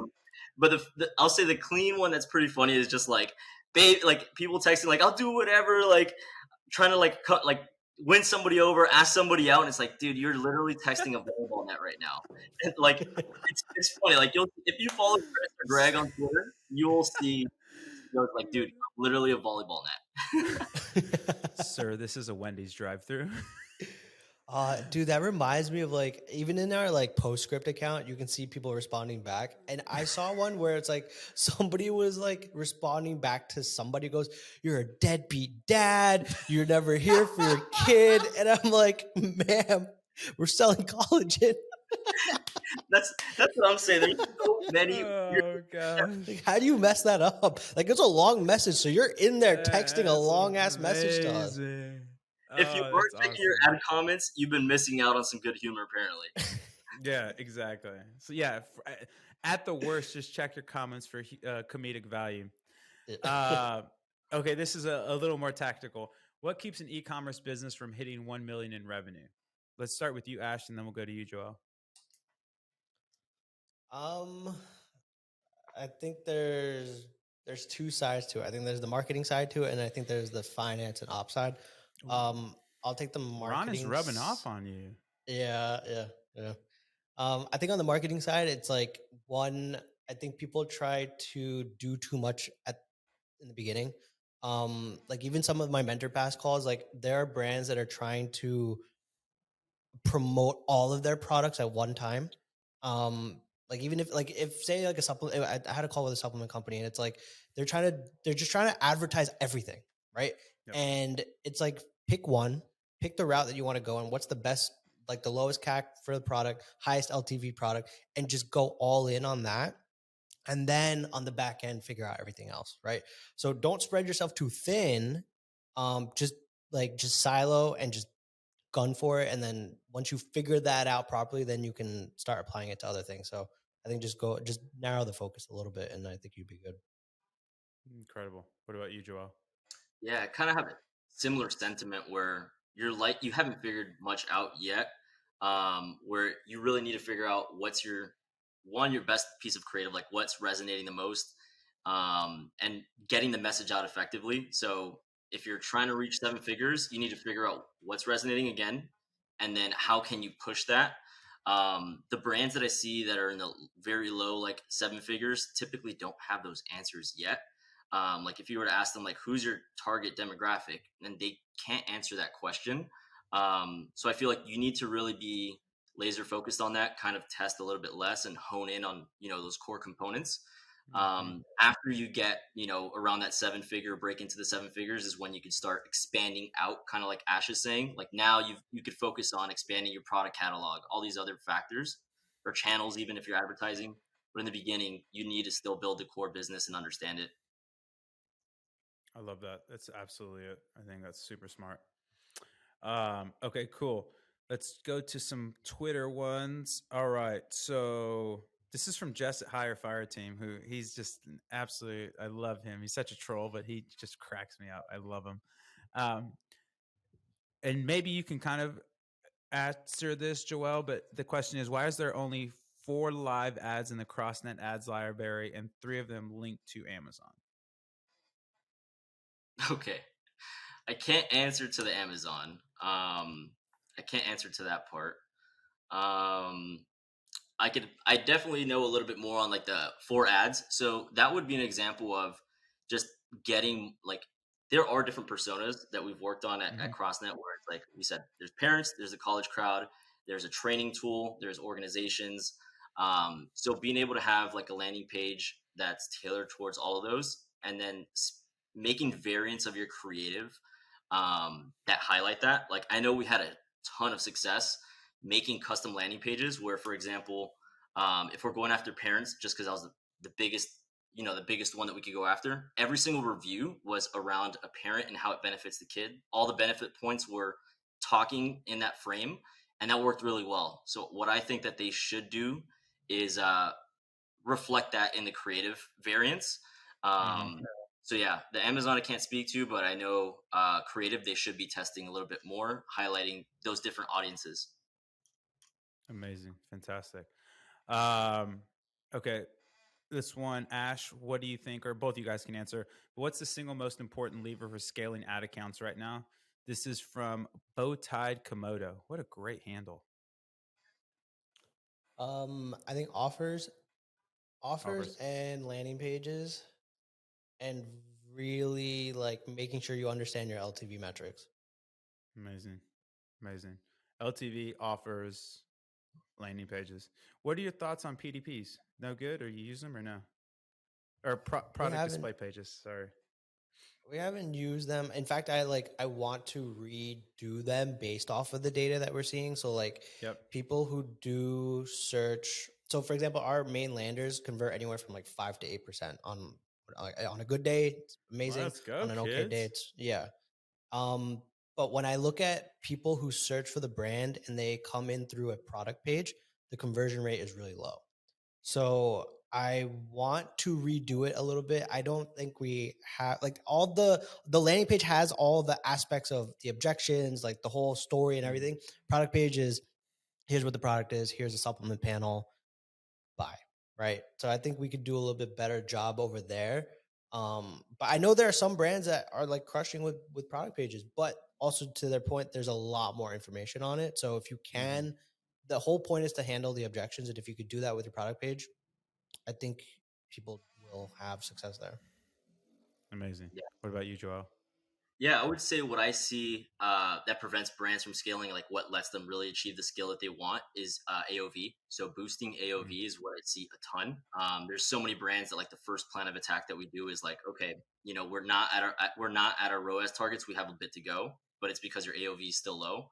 But I'll say the clean one that's pretty funny is just like, babe, like people texting like I'll do whatever, like trying to like cut like win somebody over, ask somebody out, and it's like, dude, you're literally texting a volleyball net right now. And like it's funny. Like you'll if you follow Chris or Greg on Twitter, you will see goes like, dude, literally a volleyball net. Sir, this is a Wendy's drive-through. Dude, that reminds me of like even in our like postscript account, you can see people responding back. And I saw one where it's like somebody was like responding back to somebody who goes, "You're a deadbeat dad. You're never here for your kid." And I'm like, "Ma'am, we're selling collagen." That's what I'm saying. There's so many weird. Oh gosh. Like, how do you mess that up? Like, it's a long message, so you're in there texting a That's long ass message to us. amazing. If you Oh, weren't that's checking your awesome. ad comments, you've been missing out on some good humor apparently. Yeah, exactly. So yeah, at the worst, just check your comments for comedic value. Yeah. Uh, okay, this is a little more tactical. What keeps an e-commerce business from hitting 1 million in revenue? Let's start with you, Ash, and then we'll go to you, Joel. um, I think there's two sides to it. I think there's the marketing side to it, and I think there's the finance and ops side. Ooh, I'll take the Ron is marketing. rubbing off on you. Yeah, yeah, yeah. I think on the marketing side, it's like one. I think people try to do too much at in the beginning. Like even some of my mentor pass calls, like there are brands that are trying to promote all of their products at one time. Like even if say like a supplement, I had a call with a supplement company, and it's like they're just trying to advertise everything, right? Yep. And it's like pick one, pick the route that you want to go, and what's the best, like the lowest CAC for the product, highest LTV product, and just go all in on that. And then on the back end, figure out everything else, right? So don't spread yourself too thin. Just just silo and just gun for it, and then once you figure that out properly, then you can start applying it to other things. So I think just narrow the focus a little bit, and I think you'd be good. Incredible. What about you, Joel? Yeah, I kind of have a similar sentiment where you're like you haven't figured much out yet. Where you really need to figure out what's your best piece of creative, like what's resonating the most, and getting the message out effectively. So if you're trying to reach seven figures, you need to figure out what's resonating again, and then how can you push that. The brands that I see that are in the very low, like seven figures, typically don't have those answers yet. Like if you were to ask them like who's your target demographic, and they can't answer that question. So I feel like you need to really be laser focused on that, kind of test a little bit less and hone in on those core components. Hmm. After you get around that seven figure break into the seven figures is when you can start expanding out, kind of like Ash is saying. Like now you could focus on expanding your product catalog, all these other factors or channels, even if you're advertising. But in the beginning, you need to still build the core business and understand it. I love that. That's absolutely it. I think that's super smart. Okay, cool. Let's go to some Twitter ones. All right. So this is from Jess at Higher Fire Team, who he's just an absolute, I love him. He's such a troll, but he just cracks me up. I love him. Um, and maybe you can kind of answer this, Joel, but the question is, why is there only 4 live ads in the CrossNet ads library and 3 of them linked to Amazon? Okay, I can't answer to the Amazon. I can't answer to that part. Um, I definitely know a little bit more on like the four ads. So that would be an example of just getting like there are different personas that we've worked on at Hmm. CrossNet where it's like we said, there's parents, there's a college crowd, there's a training tool, there's organizations. So being able to have like a landing page that's tailored towards all of those, and then making variants of your creative that highlight that. Like I know we had a ton of success making custom landing pages where, for example, if we're going after parents, just because I was the biggest, the biggest one that we could go after, every single review was around a parent and how it benefits the kid. All the benefit points were talking in that frame, and that worked really well. So what I think that they should do is reflect that in the creative variants. Hmm. So yeah, the Amazon I can't speak to, but I know creative they should be testing a little bit more, highlighting those different audiences. Amazing. Fantastic. Um, okay. This one, Ash, what do you think, or both you guys can answer, but what's the single most important lever for scaling ad accounts right now? This is from Bowtied Komodo. What a great handle. I think offers Offers. and landing pages, and really like making sure you understand your LTV metrics. Amazing. Amazing. LTV offers landing pages. What are your thoughts on PDPs? No good, or you use them or no? Or We product haven't display pages. Sorry. we haven't used them. In fact, I want to redo them based off of the data that we're seeing. So like Yep. people who do search. So for example, our main landers convert anywhere from like 5 to 8% on a good day. It's amazing. Let's go, On an okay day, kids. it's yeah. Um, But when I look at people who search for the brand and they come in through a product page, the conversion rate is really low. So I want to redo it a little bit. I don't think we have like all the landing page has all the aspects of the objections, like the whole story and Mm, everything. Product page is here's what the product is, here's a supplement panel, buy, right? So I think we could do a little bit better job over there. But I know there are some brands that are like crushing with product pages, but also to their point, there's a lot more information on it. So if you mhm. can, the whole point is to handle the objections, and if you could do that with your product page, I think people will have success there. Amazing. What about you, Joel? Yeah, I would say what I see that prevents brands from scaling, like what lets them really achieve the scale that they want, is AOV. So boosting Mm, AOV is what I see a ton. There's so many brands that like the first plan of attack that we do is like, okay, we're not at our ROAS targets. We have a bit to go, but it's because your AOV is still low.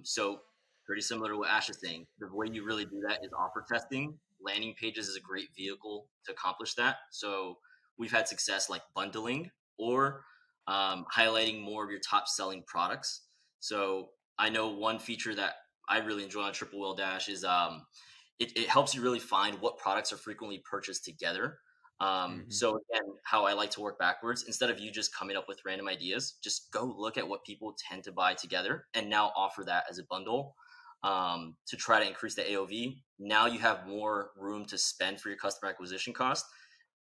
So pretty similar to what Ash is saying. The way you really do that is offer testing. Landing pages is a great vehicle to accomplish that. So we've had success like bundling or highlighting more of your top selling products. So I know one feature that I really enjoy on Triple Whale Dash is it helps you really find what products are frequently purchased together. mhm. So again, how I like to work backwards, instead of you just coming up with random ideas, just go look at what people tend to buy together and now offer that as a bundle to try to increase the AOV. Now you have more room to spend for your customer acquisition cost,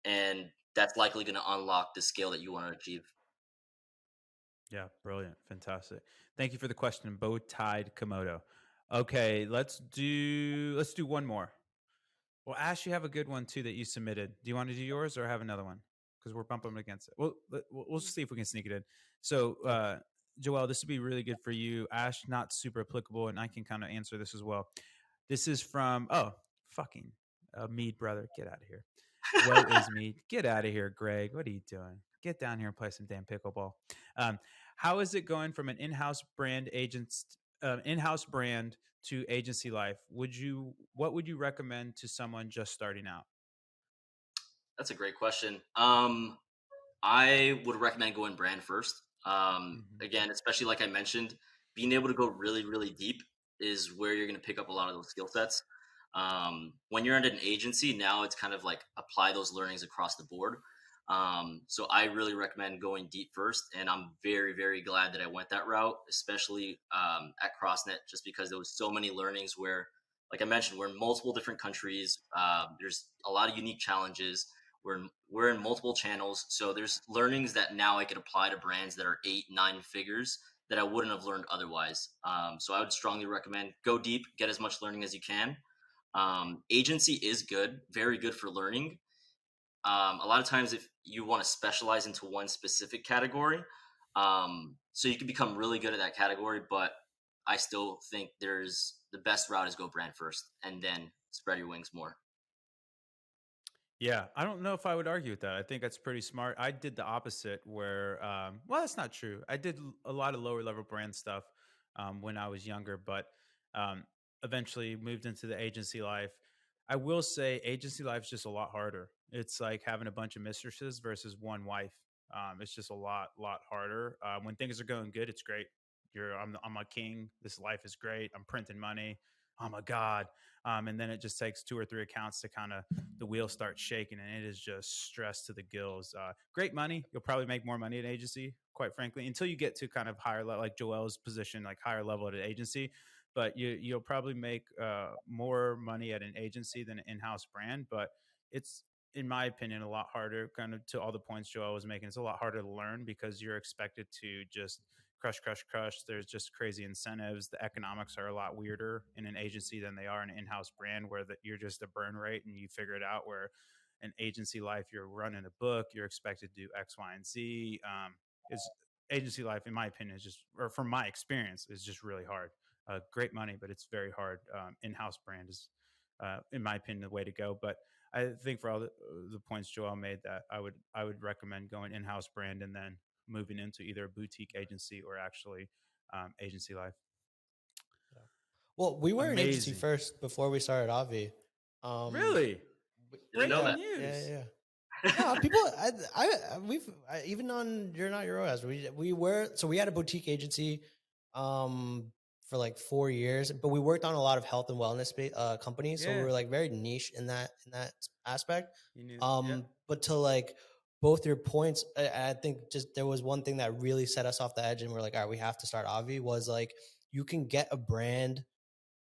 and that's likely going to unlock the scale that you want to achieve. Yeah, brilliant. Fantastic. Thank you for the question, bow tied Komodo. Okay, let's do one more. Well, Ash, you have a good one too that you submitted. Do you want to do yours or have another one? Because we're bumping against it. We'll see if we can sneak it in. So, Yeah. Joel, this would be really good for you. Ash, not super applicable, and I can kind of answer this as well. This is from fucking Mead brother, get out of here. Woe is Mead, get out of here, Greg. What are you doing? Get down here and play some damn pickleball. Um, how is it going from an in-house brand to agency life? What would you recommend to someone just starting out? That's a great question. I would recommend going brand first. Hmm. Again, especially like I mentioned, being able to go really, really deep is where you're going to pick up a lot of those skill sets. When you're at an agency, now it's kind of like apply those learnings across the board. So I really recommend going deep first, and I'm very, very glad that I went that route, especially at CrossNet, just because there was so many learnings where, like I mentioned, we're in multiple different countries. There's a lot of unique challenges. We're in multiple channels, so there's learnings that now I could apply to brands that are 8, 9 figures that I wouldn't have learned otherwise. So I would strongly recommend go deep, get as much learning as you can. Agency is good, very good for learning. A lot of times, if you want to specialize into one specific category, so you can become really good at that category, but I still think there's the best route is go brand first and then spread your wings more. Yeah, I don't know if I would argue with that. I think that's pretty smart. I did the opposite, where well, that's not true. I did a lot of lower level brand stuff when I was younger, but um, eventually moved into the agency life. I will say, agency life is just a lot harder. It's like having a bunch of mistresses versus one wife. It's just lot harder. When things are going good, it's great. I'm a king. This life is great. I'm printing money. I'm a god. And then it just takes two or three accounts to kind of the wheel starts shaking, and it is just stress to the gills. Great money. You'll probably make more money at an agency, quite frankly, until you get to kind of higher level, like Joel's position, like higher level at an agency. But you'll probably make more money at an agency than an in-house brand. But it's, in my opinion, a lot harder. Kind of to all the points Joel was making, it's a lot harder to learn because you're expected to just crush, crush, crush. There's just crazy incentives. The economics are a lot weirder in an agency than they are in an in-house brand, where you're just a burn rate and you figure it out. Where an agency life, you're running a book, you're expected to do X, Y, and Z. Is agency life, in my opinion, is just, or from my experience, is just really hard. Great money, but it's very hard. In-house brand is, in my opinion, the way to go. But I think for all the points Joel made, that I would recommend going in-house brand and then moving into either a boutique agency or actually agency life. Yeah. Well, we were an agency Amazing. first before we started Avi. Um, Really? Didn't know Breaking yeah, that. yeah, news. yeah. No, people. Even on You're Not Your Own. We had a boutique agency, um, for like 4 years, but we worked on a lot of health and wellness companies, so we Yeah, were like very niche in that aspect. you knew. Yeah, But to like both your points, I think just there was one thing that really set us off the edge, and we're like, all right, we have to start Avi. Was like you can get a brand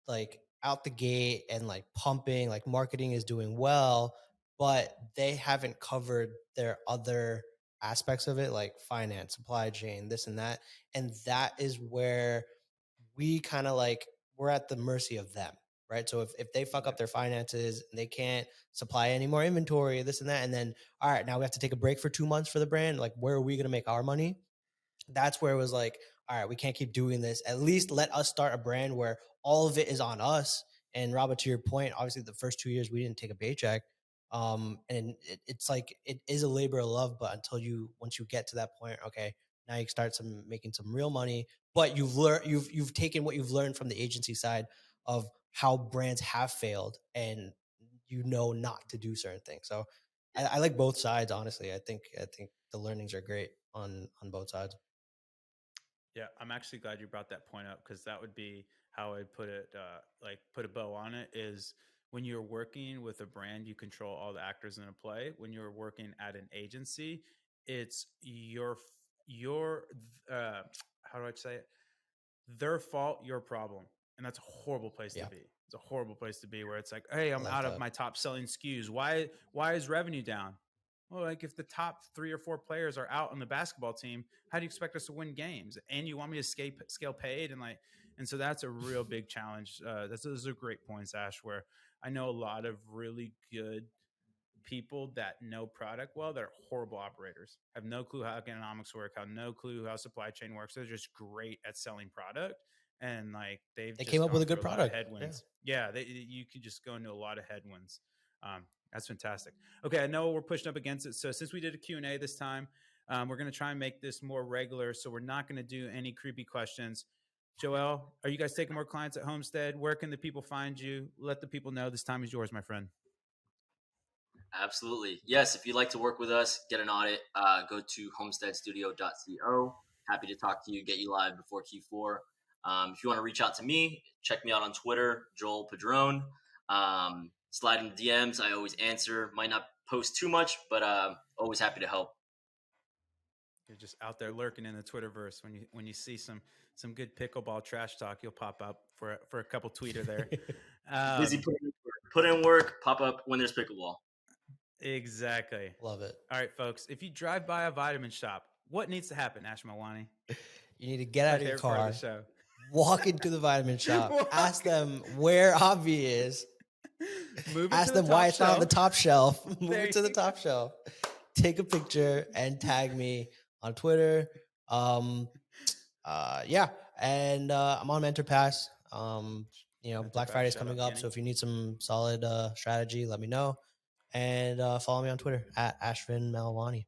like out the gate and like pumping, like marketing is doing well, but they haven't covered their other aspects of it, like finance, supply chain, this and that. And that is where we kind of like we're at the mercy of them, right? So if they fuck yeah, up their finances and they can't supply any more inventory, this and that, and then all right, now we have to take a break for 2 months for the brand, like where are we going to make our money? That's where it was like, all right, we can't keep doing this. At least let us start a brand where all of it is on us. And Robert, to your point, obviously the first 2 years we didn't take a paycheck. And it's like it is a labor of love, but once you get to that point, okay, now you start making some real money. But you've taken what you've learned from the agency side of how brands have failed, and not to do certain things. So I like both sides, honestly. I think the learnings are great on both sides. yeah. I'm actually glad you brought that point up because that would be how I put it. Like put a bow on it is when you're working with a brand, you control all the actors in a play. When you're working at an agency, it's your how do I say it? Their fault, your problem. And that's a horrible place to Yeah, be. It's a horrible place to be where it's like, hey, I I'm like out of that. my top selling SKUs. Why is revenue down? Well, like if the top 3 or 4 players are out on the basketball team, how do you expect us to win games? And you want me to scale paid and so that's a real big challenge. Those are great points, Ash. Where I know a lot of really good people that know product well that are horrible operators, have no clue how economics work, have no clue how supply chain works. They're just great at selling product. And like they've They came just up with gone a good through a lot of product. Yeah. headwinds. Yeah, you could just go into a lot of headwinds. That's fantastic. Okay, I know we're pushing up against it. So since we did a Q&A this time, we're going to try and make this more regular. So we're not going to do any creepy questions. Joel, are you guys taking more clients at Homestead? Where can the people find you? Let the people know this time is yours, my friend. Absolutely. Yes, if you'd like to work with us, get an audit, go to homesteadstudio.co. Happy to talk to you, get you live before Q4. If you want to reach out to me, check me out on Twitter, Joel Padron. Slide in the DMs. I always answer. Might not post too much, but always happy to help. You're just out there lurking in the Twitterverse. When you see some good pickleball trash talk, you'll pop up for a couple tweeter there. Busy Um, put in work, pop up when there's pickleball. exactly. Love it. All right, folks. If you drive by a vitamin shop, what needs to happen, Ash Mawani? You need to get My out of your favorite part of the car, show. walk into the vitamin shop, ask Walk. them where Avi is, Move it to ask the them why top it's not on the shelf. top shelf, move There it to the you go. top shelf, take a picture and tag me on Twitter. Um, yeah, and I'm on Mentor Pass. Mentor Black Pass, Friday's shout coming out up, so Kenny. if you need some solid strategy, let me know. And follow me on Twitter at Ashvin Malwani.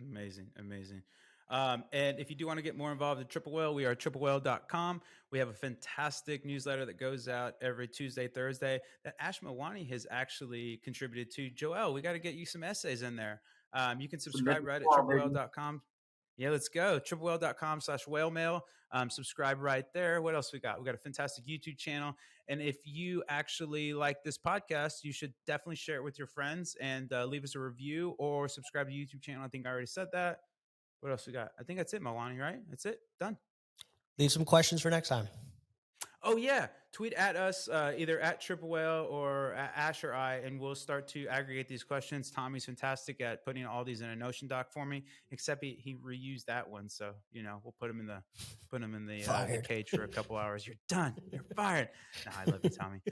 Amazing, amazing. And if you do want to get more involved in Triple Whale, we are triplewhale.com. We have a fantastic newsletter that goes out every Tuesday, Thursday that Ash Mawani has actually contributed to. Joel, we got to get you some essays in there. You can Submit subscribe the right at ball, baby. triplewhale.com. Yeah, let's go. triplewhale.com/whale mail. Subscribe right there. What else we got? We got a fantastic YouTube channel. And if you actually like this podcast, you should definitely share it with your friends and leave us a review or subscribe to the YouTube channel. I think I already said that. What else we got? I think that's it, Milani, right? That's it. Done. Leave some questions for next time. Oh yeah, tweet at us either at Triple Whale or at Ash or I, and we'll start to aggregate these questions. Tommy's fantastic at putting all these in a Notion doc for me. Except he reused that one, so we'll put him in the Fired. cage for a couple hours. You're done. You're fired. Nah, I love you, Tommy.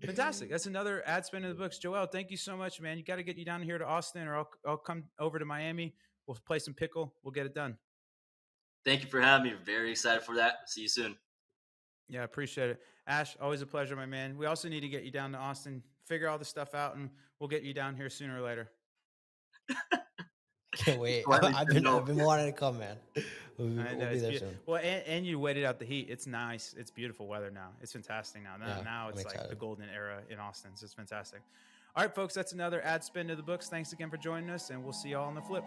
Fantastic. That's another ad spin in the books. Joel, thank you so much, man. You got to get you down here to Austin, or I'll come over to Miami. We'll play some pickle. We'll get it done. Thank you for having me. Very excited for that. See you soon. Yeah, appreciate it. Ash, always a pleasure, my man. We also need to get you down to Austin, figure all this stuff out, and we'll get you down here sooner or later. Can't wait. Slightly I've said been no. I've been wanting to come, man. I know We'll be it's there beautiful. soon. Well, and you waited out the heat. It's nice. It's beautiful weather now. It's fantastic now. Yeah, Now I'm it's like the excited. golden era in Austin. So it's fantastic. All right, folks, that's another ad spin to the books. Thanks again for joining us, and we'll see y'all on the flip.